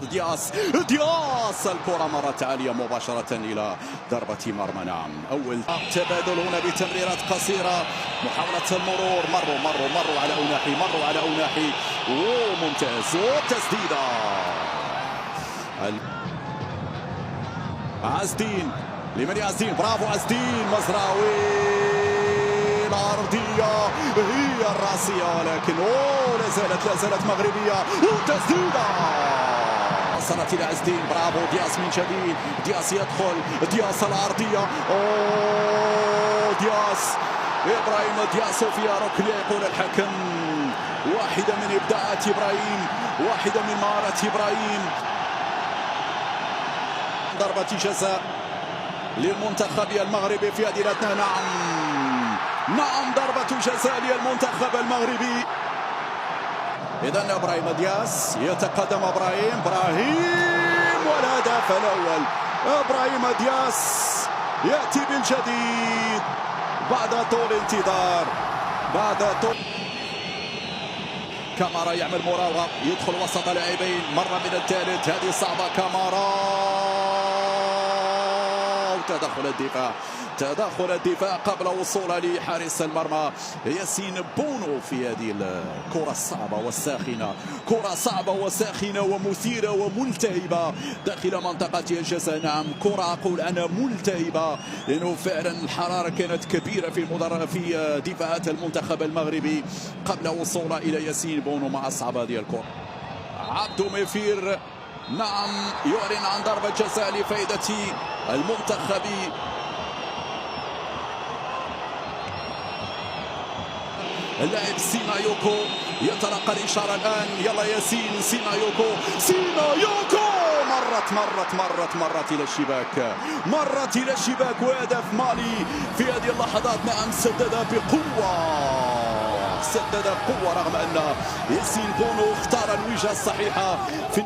دياس الكرة مرت عالية مباشرة إلى ضربة مرمى. نعم، أول تبادل هنا بتمريرات قصيرة، محاولة المرور، مروا على أوناحي، ممتاز، وتسديدة عزدين. لمن عزدين؟ برافو عزدين. مزراوي، العرضية هي الراسية، ولكن لا زالت مغربية، وتسديدة وصلت إلى عزدين. برافو دياس من جديد، دياس يدخل، دياس العرضية، دياس، إبراهيم دياس في ركنية يقول الحكم. واحدة من إبداعات إبراهيم، واحدة من مهارات إبراهيم. ضربة جزاء للمنتخب المغربي في أديرتنا. نعم، ضربة جزاء للمنتخب المغربي. إذن إبراهيم دياس يتقدم، إبراهيم والهدف الأول. إبراهيم دياس يأتي بالجديد بعد طول انتظار، كامارا يعمل مراوغة، يدخل وسط لاعبين، مرة من الثالث، هذه صعبة. كامارا، تدخل الدفاع قبل وصولها لحارس المرمى ياسين بونو في هذه الكرة الصعبة والساخنة، كرة صعبة وساخنة ومثيرة وملتهبة داخل منطقة الجزاء. نعم، كرة أقول أنا ملتهبة، لأنه فعلا الحرارة كانت كبيرة في دفاعات المنتخب المغربي قبل وصولها إلى ياسين بونو مع أصحاب هذه الكرة. عبدو ميفير، نعم، يعلن عن ضربة جزاء لفائدة المنتخب. اللاعب سينايوكو يتلقى الإشارة الآن، يلا ياسين. سينايوكو مرت إلى الشباك، وهدف مالي في هذه اللحظات. نعم، سدد بقوة رغم أن ياسين بونو اختار الوجهة الصحيحة في